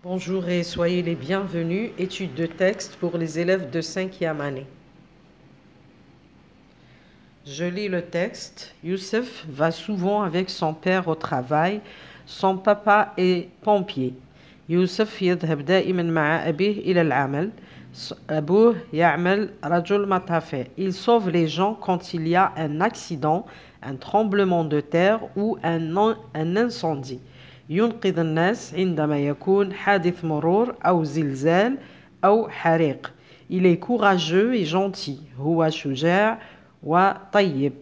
Bonjour et soyez les bienvenus. Étude de texte pour les élèves de 5e année. Je lis le texte. Youssef va souvent avec son père au travail. Son papa est pompier. يوسف يذهب دائما مع أبيه إلى العمل. أبوه يعمل رجل مطافي. Il sauve les gens quand il y a un accident, un tremblement de terre ou un incendie. ينقذ الناس عندما يكون حادث مرور أو زلزال أو حريق. Il est courageux et gentil. هو شجاع وطيب.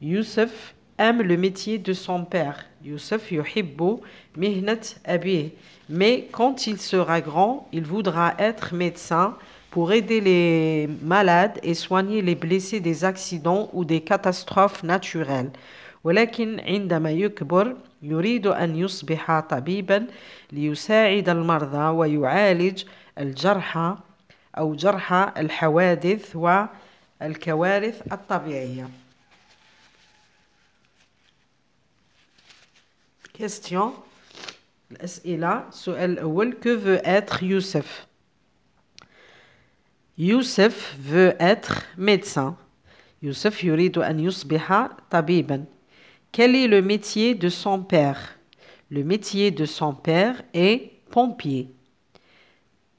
Youssef aime le métier de son père. Youssef يحب مهنة أبيه. Mais quand il sera grand, il voudra être médecin pour aider les malades et soigner les blessés des accidents ou des catastrophes naturelles. ولكن عندما يكبر يريد أن يصبح طبيبا ليساعد المرضى ويعالج الجرحى أو جرحى الحوادث والكوارث الطبيعية. Question. الأسئلة. السؤال الأول. Que veut être Youssef? Youssef veut être médecin. Youssef يريد أن يصبح طبيبا. Quel est le métier de son père? Le métier de son père est pompier.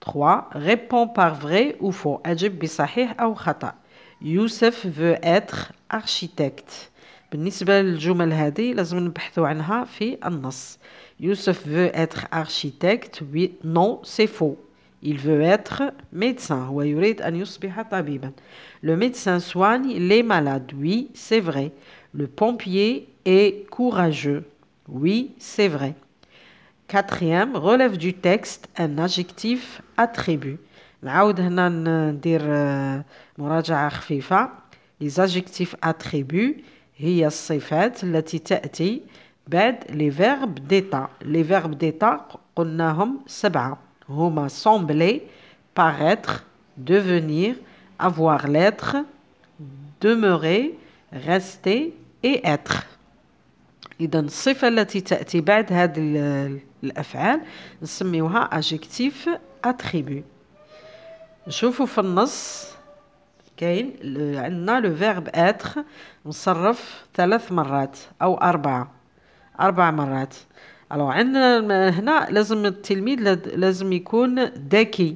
3. Réponds par vrai ou faux. أجب بصحيح أو خطأ. Youssef veut être architecte. بالنسبة للجمل هذه لازم نبحثوا عنها في النص. Youssef veut être architecte. Oui, non, c'est faux. Il veut être médecin. ويريد أن يصبح طبيبا. Le médecin soigne les malades. Oui, c'est vrai. Le pompier est courageux. Oui, c'est vrai. 4e, relève du texte un adjectif attribut. نعاود هنا ندير مراجعة خفيفة. Les adjectifs attributs هي الصفات التي تأتي بعد les verbes d'état. Les verbes d'état قلناهم 7. هما sembler, paraître, devenir, avoir l'être, demeurer, rester et être. إذا الصفة التي تأتي بعد هذه الأفعال نسميوها adjectif attribut. نشوفوا في النص كاين عندنا le verbe être مصرف 3 مرات أو 4 مرات. alors عندنا هنا لازم التلميذ لازم يكون ذكي.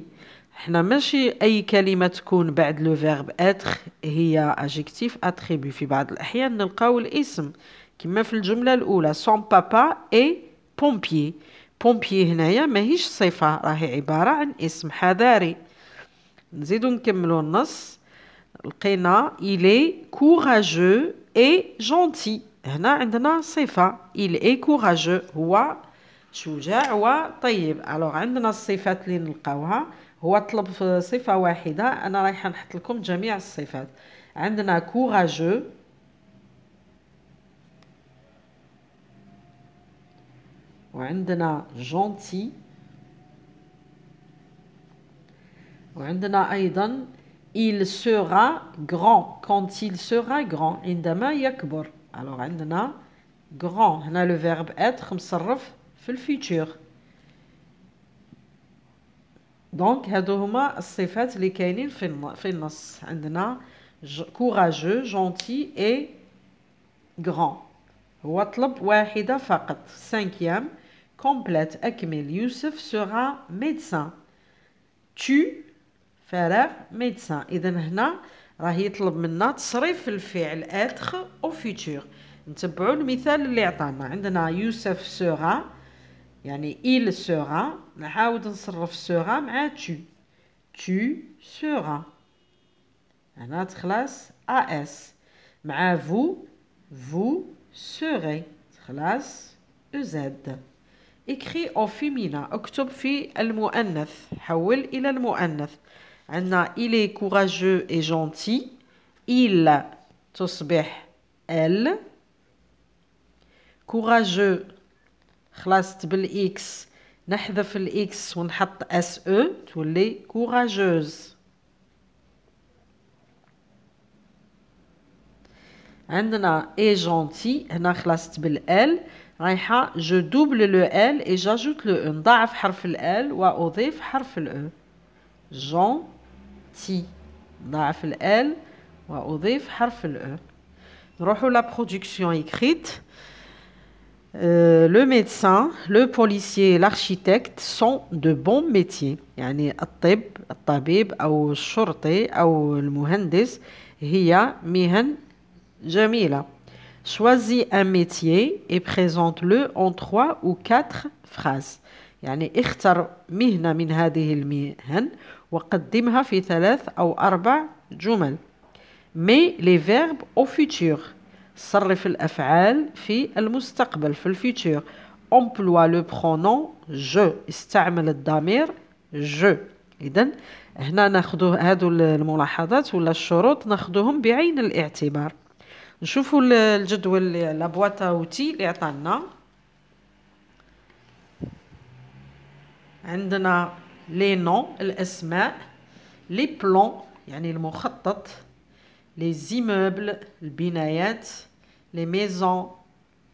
احنا ماشي أي كلمة تكون بعد le verbe être هي adjectif attribut. في بعض الأحيان نلقاو الاسم كما في الجملة الأولى son papa est pompier. pompier هنايا ماهيش صفة راهي عبارة عن اسم حذاري. نزيدو نكملو النص. لقينا il est courageux et gentil. هنا عندنا صفة il est courageux هو شجاع وطيب. alors عندنا الصفات اللي نلقاوها. هو طلب صفة واحدة أنا رايحة نحط لكم جميع الصفات. عندنا courageux وعندنا gentil وعندنا أيضا il sera grand. quand il sera grand عندما يكبر. alors عندنا grand هنا le verbe être مصرف في الفيتور. دونك هادو هما الصفات اللي كاينين في النص. عندنا courageux, gentil et grand. هو طلب واحدة فقط. 5e complète أكمل. يوسف sera médecin. tu فراغ médecin. إذا هنا راه يطلب منا تصريف الفعل être au futur. نتبعوا المثال اللي عطانا. عندنا يوسف sera يعني il sera. نحاول نصرف sera مع tu seras. هنا تخلص as. مع vous serez. تخلص ez. écrit au féminin. اكتب في المؤنث. حول إلى المؤنث. عندنا il est courageux et gentil. il تصبح elle. courageux خلصت بالإكس نحذف الإكس ونحط SE تولي courageuse. عندنا est gentil هنا خلصت بالال رايحة je double le L et j'ajoute le E. نضاعف حرف ال L وأضيف حرف ال E. gentil. نضاعف ال L وأضيف حرف ال E. نروحوا la production écrite. Le médecin, le policier, l'architecte sont de bons métiers. يعني الطبيب أو الشرطي أو المهندس هي مهن جميلة. Choisis un métier et présente-le en 3 ou 4 phrases. يعني اختر مهنة من هذه المهن وقدمها في 3 أو 4 جمل. Mais les verbes au futur. صرف الأفعال في المستقبل في الفيتور. Emploie le pronom je. استعمل الضمير je. إذن هنا ناخذ هذو الملاحظات ولا الشروط ناخذهم بعين الاعتبار. نشوفوا الجدول لا بواط اوتي اللي عطانا. عندنا لي نون الاسماء، لي بلون يعني المخطط، لي زيموبل البنايات، لي ميزون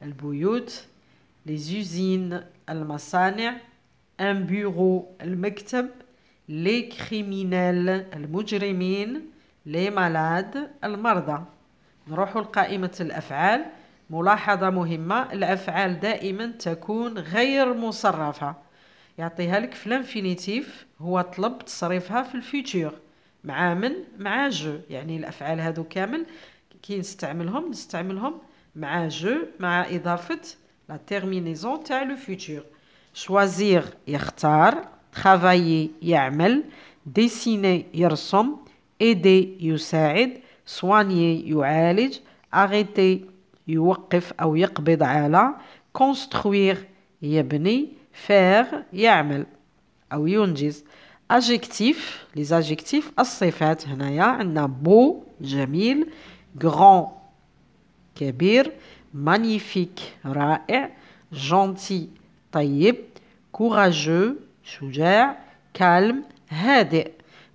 البيوت، لي زوزين المصانع، ان بيرو المكتب، لي كريمينال المجرمين، لي مالاد المرضى. نروح لقائمة الأفعال. ملاحظة مهمة، الأفعال دائما تكون غير مصرفة. يعطيها لك في الانفينيتيف، هو طلب تصريفها في الفيتور مع من؟ مع جو. يعني الأفعال هذو كامل كي نستعملهم مع جو مع إضافة لا تيرمينيزون تاع لو فيتور. شوازير يختار، ترافايي يعمل، ديسيني يرسم، ايدي يساعد، soigner يعالج، arrêter يوقف أو يقبض على، construire يبني، faire يعمل أو ينجز. adjectif les adjectifs الصفات هنايا عندنا beau جميل، grand كبير، magnifique رائع، gentil طيب، courageux شجاع، calme هادئ.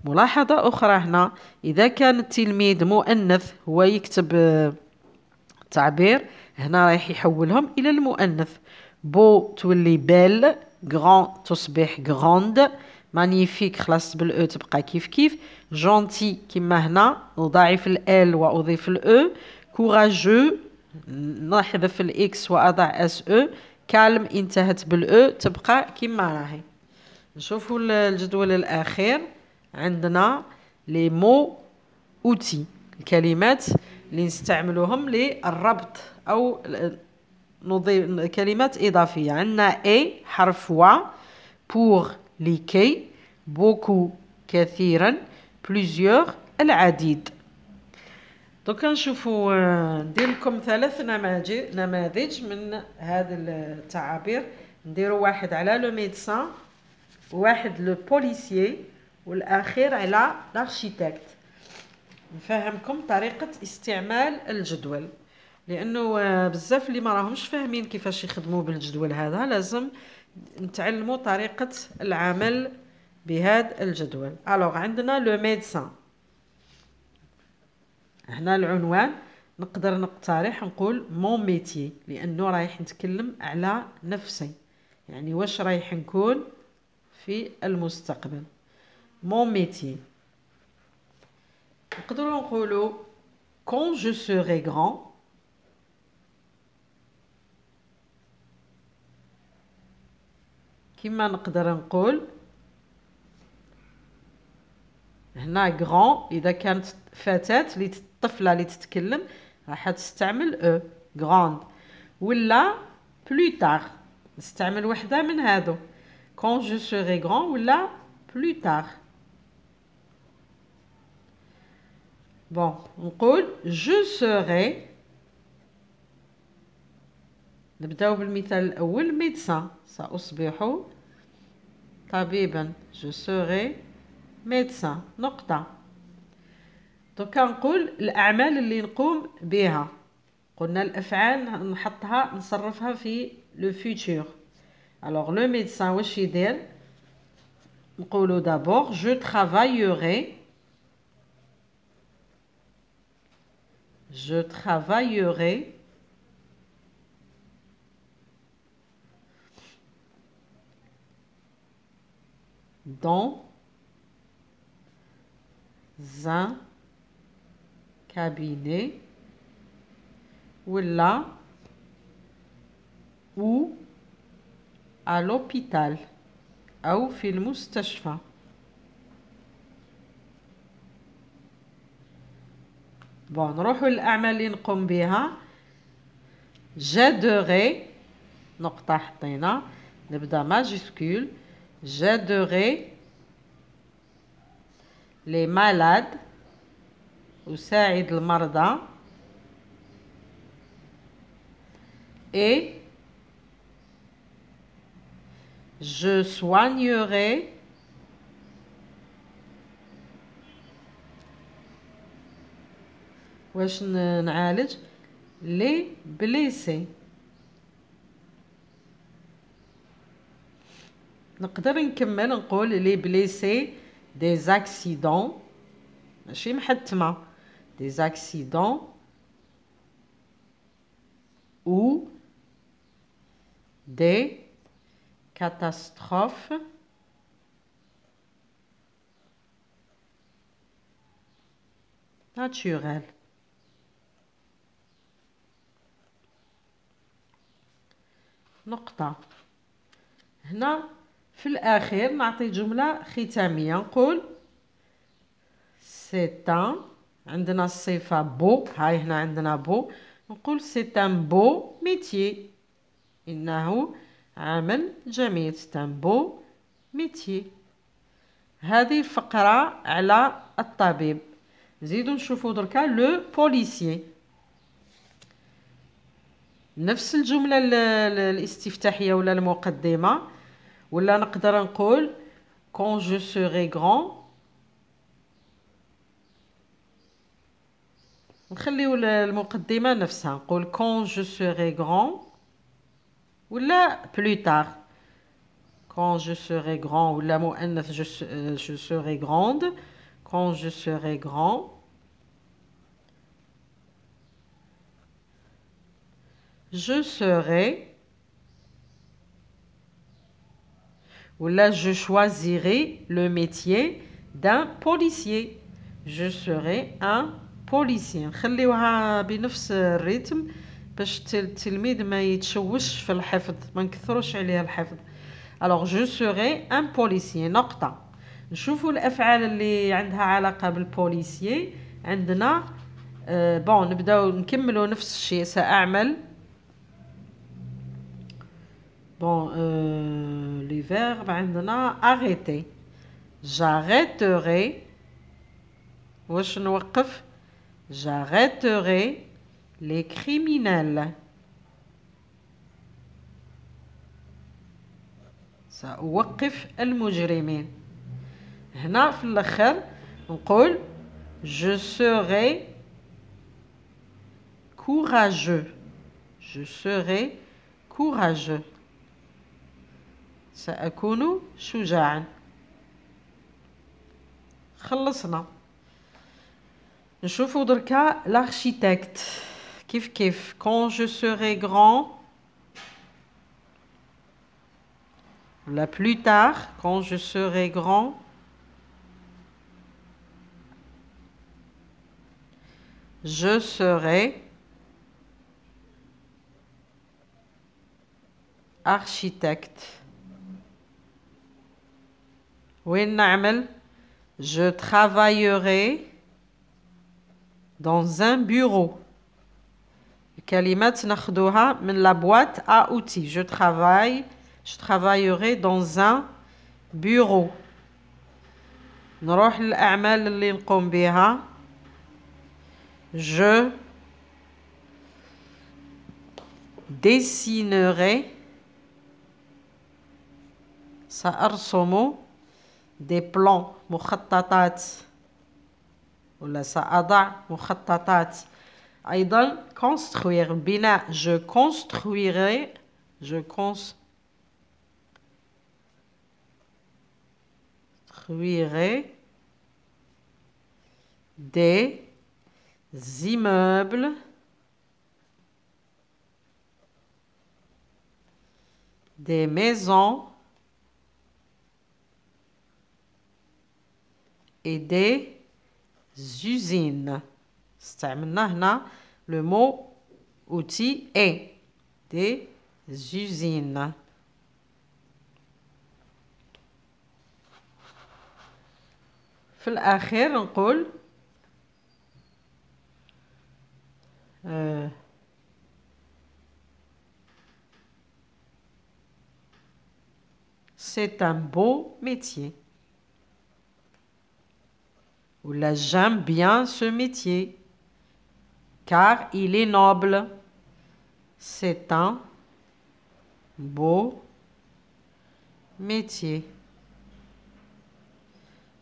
ملاحظة أخرى هنا، إذا كان التلميذ مؤنث هو يكتب تعبير هنا رايح يحولهم إلى المؤنث. بو تولي بيل، غران تصبح غراند، مانيفيك خلاص بالأو تبقى كيف كيف، جونتي كما هنا نضاعف الال وأضيف الأو، كوراجو نحذف الإكس وأضع اس أو، كالم انتهت بالأو تبقى كما راهي. نشوفوا الجدول الأخير. عندنا لي مو اوتي الكلمات اللي نستعملوهم للربط أو نضيف كلمات إضافية. عندنا اي حرف و، بور لكي، بوكو كثيرا، بليزيور العديد. دوكا نشوفوا ندير لكم 3 نماذج من هذه التعابير. نديروا واحد على لو ميدسان، واحد لو بوليسيي، والأخير على الارشيتكت. نفهمكم طريقة استعمال الجدول، لأنه بزاف اللي ما راهمش فاهمين كيفاش يخدموا بالجدول هذا، لازم نتعلموا طريقة العمل بهذا الجدول. ألوغ عندنا لو ميدسان، هنا العنوان نقدر نقترح نقول مون ميتي، لأنه رايح نتكلم على نفسي، يعني واش رايح نكون في المستقبل. مون ميتي نقدروا نقولوا quand je serai grand كما نقدر نقول هنا grand إذا كانت فتاة طفلة اللي تتكلم راح تستعمل او grande، ولا plus tard نستعمل وحدة من هذو quand je serai grand ولا plus tard. bon نقول je serai، نبداو بالمثال الأول médecin سأصبح طبيبا je serai médecin نقطة. دوكا نقول الأعمال اللي نقوم بها، قلنا الأفعال نحطها نصرفها في لو فيتور. alors le médecin واش يدير؟ نقولوا d'abord je travaillerai، je travaillerai dans un cabinet ولا ou à l'hôpital أو في المستشفى. بون نروحوا للأعمال اللي نقوم بها. j'aiderai نقطة حطينا نبدأ ماجيسكول. j'aiderai les malades أساعد المرضى et je soignerai واش نعالج les blessés. نقدر نكمل نقول les blessés des accidents ماشي محتمة des accidents ou des catastrophes naturelles. نقطة. هنا في الأخير نعطي جملة ختامية نقول c'est un عندنا الصفة beau هاي هنا عندنا beau نقول c'est un beau métier إنه عمل جميل c'est un beau métier. هذه الفقرة على الطبيب. نزيدو نشوفو دركا لو بوليسيي نفس الجملة الاستفتاحية ولا المقدمة ولا نقدر نقول quand je serai grand نخليو المقدمة نفسها نقول quand je serai grand ولا plus tard quand je serai grand ولا مؤنث je serai grande quand je serai grand je serai ولا je choisirai le métier d'un policier je serai un policier. نخليوها بنفس الريتم باش التلميذ ما يتشوش في الحفظ ما نكثروش عليه الحفظ. alors je serai un policier. نقطة. نشوفوا الأفعال اللي عندها علاقة بالبوليسيي عندنا بون نبداو نكملوا نفس الشيء. سأعمل bon les verbes عندنا arrêter j'arrêterai واش نوقف j'arrêterai les criminels سأوقف المجرمين. هنا في الأخر نقول je serai courageux je serai courageux سأكون شجاعا. خلصنا. نشوفوا دركا l'architecte كيف quand je serai grand la plus tard quand je serai grand je serai architecte. وين نعمل je travaillerai dans un bureau. الكلمات ناخدوها من la boîte à outils. je travaillerai dans un bureau. نروح للأعمال اللي نقوم بها. je dessinerai سأرسم des plans مخططات ولا سأضع مخططات. أيضا construire بناء je construirai des immeubles des maisons et des usines. استعملنا هنا le mot outil et des usines. في الأخير نقول c'est un beau métier. Ou là, j'aime bien ce métier car il est noble. C'est un beau métier.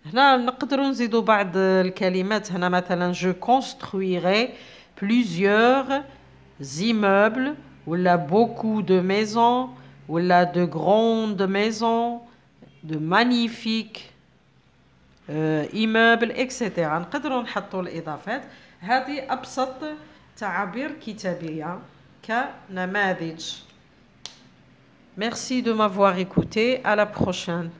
هنا نقدروا نزيدوا بعض الكلمات. هنا مثلا je construirai plusieurs immeubles ولا beaucoup de maisons ولا de grandes maisons de magnifiques immeubles etc. نقدروا نحطوا الإضافات. هذه أبسط تعابير كتابية كنماذج. Merci de m'avoir écouté. À la prochaine.